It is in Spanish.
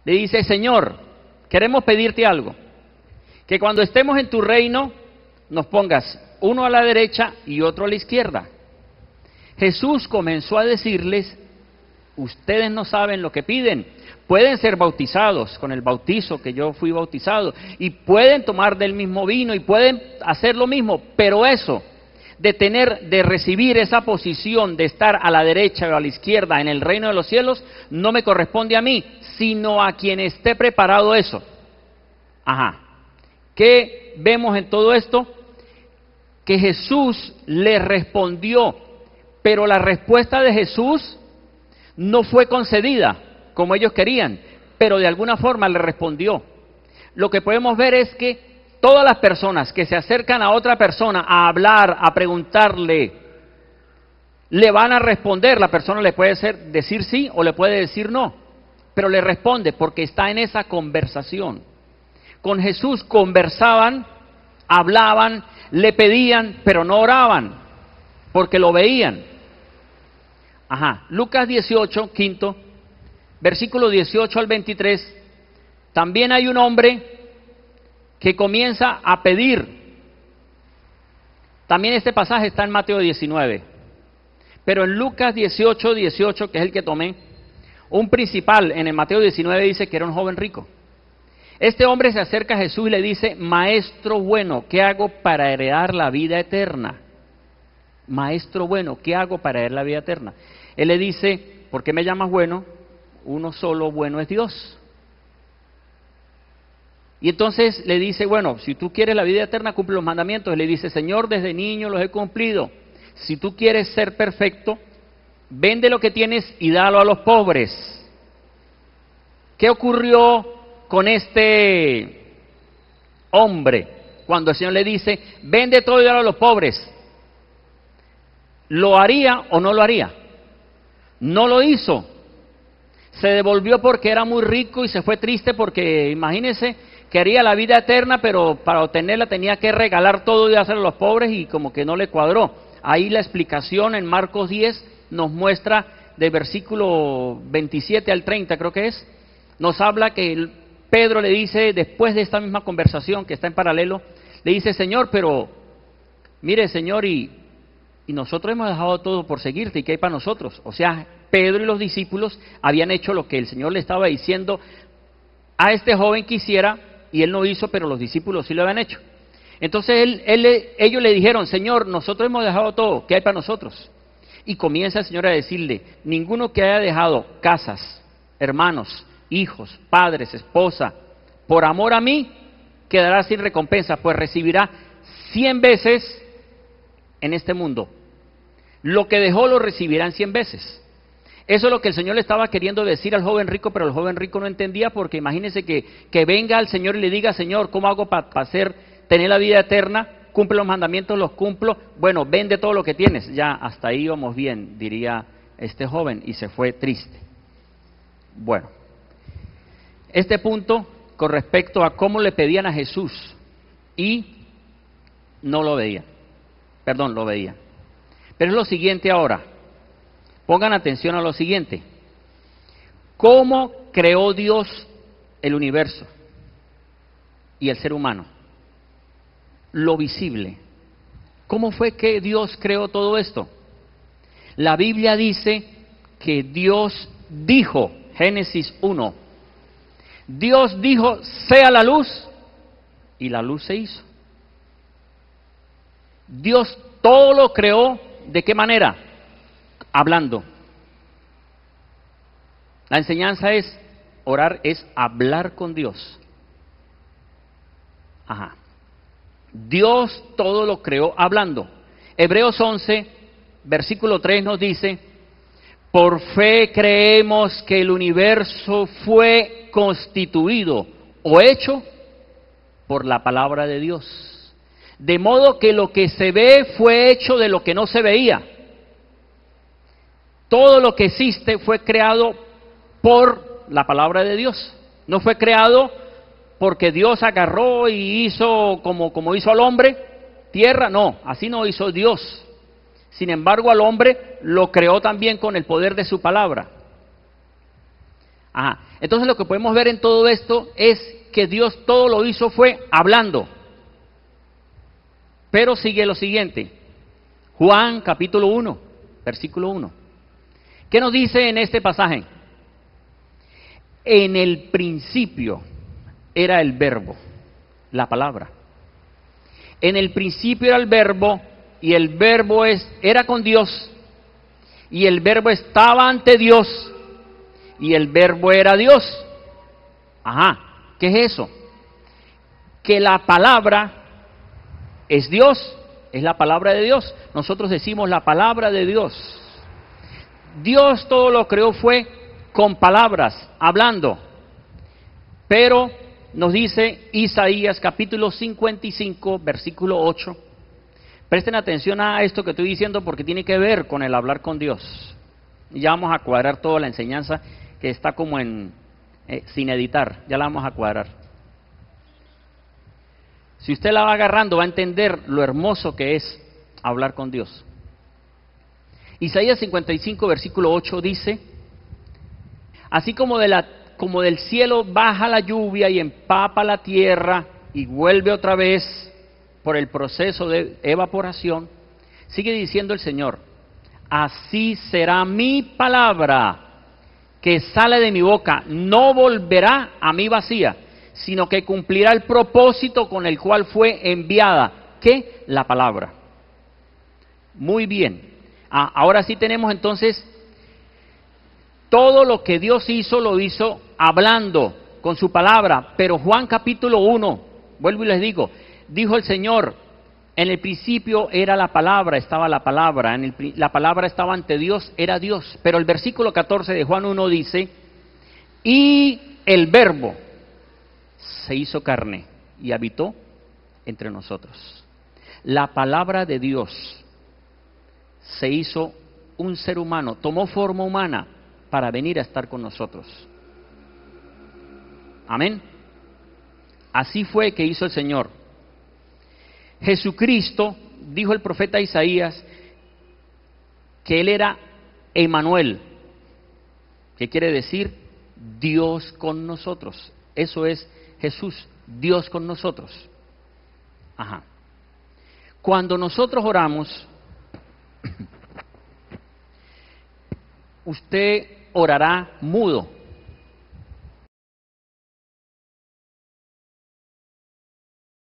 le dice: Señor, queremos pedirte algo, que cuando estemos en tu reino nos pongas uno a la derecha y otro a la izquierda. Jesús comenzó a decirles: ustedes no saben lo que piden. Pueden ser bautizados con el bautizo que yo fui bautizado, y pueden tomar del mismo vino, y pueden hacer lo mismo, pero eso de recibir esa posición de estar a la derecha o a la izquierda en el reino de los cielos, no me corresponde a mí, sino a quien esté preparado eso. Ajá. ¿Qué vemos en todo esto? Que Jesús les respondió, pero la respuesta de Jesús no fue concedida como ellos querían, pero de alguna forma le respondió. Lo que podemos ver es que todas las personas que se acercan a otra persona a hablar, a preguntarle, le van a responder. La persona le puede decir sí o le puede decir no, pero le responde porque está en esa conversación. Con Jesús conversaban, hablaban, le pedían, pero no oraban, porque lo veían. Ajá. Lucas 18, quinto, versículo 18 al 23, también hay un hombre que comienza a pedir. También este pasaje está en Mateo 19, pero en Lucas 18, 18, que es el que tomé, un principal en el Mateo 19 dice que era un joven rico. Este hombre se acerca a Jesús y le dice: Maestro bueno, ¿qué hago para heredar la vida eterna? Maestro bueno, ¿qué hago para heredar la vida eterna? Él le dice: ¿por qué me llamas bueno? Uno solo bueno es Dios. Y entonces le dice: bueno, si tú quieres la vida eterna, cumple los mandamientos. Y le dice: Señor, desde niño los he cumplido. Si tú quieres ser perfecto, vende lo que tienes y dalo a los pobres. ¿Qué ocurrió con este hombre cuando el Señor le dice: vende todo y dalo a los pobres? ¿Lo haría o no lo haría? No lo hizo. Se devolvió porque era muy rico y se fue triste porque, imagínense, quería la vida eterna, pero para obtenerla tenía que regalar todo y dárselo a los pobres, y como que no le cuadró. Ahí la explicación en Marcos 10 nos muestra, del versículo 27 al 30 creo que es, nos habla que Pedro le dice, después de esta misma conversación que está en paralelo, le dice: Señor, pero mire, Señor, y nosotros hemos dejado todo por seguirte, ¿y qué hay para nosotros? O sea, Pedro y los discípulos habían hecho lo que el Señor le estaba diciendo a este joven que hiciera, y él no hizo, pero los discípulos sí lo habían hecho. Entonces ellos le dijeron: Señor, nosotros hemos dejado todo, ¿qué hay para nosotros? Y comienza el Señor a decirle: ninguno que haya dejado casas, hermanos, hijos, padres, esposa, por amor a mí, quedará sin recompensa, pues recibirá 100 veces en este mundo. Lo que dejó lo recibirán 100 veces. Eso es lo que el Señor le estaba queriendo decir al joven rico, pero el joven rico no entendía, porque imagínense que venga al Señor y le diga: Señor, ¿cómo hago para tener la vida eterna? Cumple los mandamientos, los cumplo. Bueno, vende todo lo que tienes. Ya, hasta ahí íbamos bien, diría este joven, y se fue triste. Bueno, este punto con respecto a cómo le pedían a Jesús y no lo veían. Perdón, lo veían. Pero es lo siguiente ahora. Pongan atención a lo siguiente. ¿Cómo creó Dios el universo y el ser humano? Lo visible. ¿Cómo fue que Dios creó todo esto? La Biblia dice que Dios dijo, Génesis 1, Dios dijo: sea la luz, y la luz se hizo. Dios todo lo creó, ¿de qué manera? Hablando. La enseñanza es, orar es hablar con Dios. Ajá. Dios todo lo creó hablando. Hebreos 11, versículo 3 nos dice: por fe creemos que el universo fue constituido o hecho por la palabra de Dios. De modo que lo que se ve fue hecho de lo que no se veía. Todo lo que existe fue creado por la palabra de Dios. No fue creado porque Dios agarró y hizo como hizo al hombre, tierra. No, así no hizo Dios. Sin embargo, al hombre lo creó también con el poder de su palabra. Ajá. Entonces lo que podemos ver en todo esto es que Dios todo lo hizo fue hablando. Pero sigue lo siguiente. Juan capítulo 1, versículo 1. ¿Qué nos dice en este pasaje? En el principio era el verbo, la palabra. En el principio era el verbo, y el verbo era con Dios, y el verbo estaba ante Dios, y el verbo era Dios. Ajá, ¿qué es eso? Que la palabra es Dios, es la palabra de Dios. Nosotros decimos la palabra de Dios. Dios todo lo creó fue con palabras, hablando. Pero nos dice Isaías capítulo 55, versículo 8. Presten atención a esto que estoy diciendo porque tiene que ver con el hablar con Dios. Ya vamos a cuadrar toda la enseñanza que está como sin editar, ya la vamos a cuadrar. Si usted la va agarrando, va a entender lo hermoso que es hablar con Dios. Isaías 55, versículo 8 dice: así como del cielo baja la lluvia y empapa la tierra y vuelve otra vez por el proceso de evaporación, sigue diciendo el Señor, así será mi palabra que sale de mi boca, no volverá a mí vacía, sino que cumplirá el propósito con el cual fue enviada. ¿Qué? La palabra. Muy bien. Ahora sí tenemos entonces todo lo que Dios hizo, lo hizo hablando con su palabra. Pero Juan capítulo 1, vuelvo y les digo, dijo el Señor, en el principio era la palabra, estaba la palabra, la palabra estaba ante Dios, era Dios. Pero el versículo 14 de Juan 1 dice, y el verbo se hizo carne y habitó entre nosotros. La palabra de Dios se hizo un ser humano, tomó forma humana para venir a estar con nosotros. Amén. Así fue que hizo el Señor. Jesucristo, dijo el profeta Isaías, que Él era Emmanuel, que quiere decir Dios con nosotros. Eso es Jesús, Dios con nosotros. Ajá. Cuando nosotros oramos, usted orará mudo.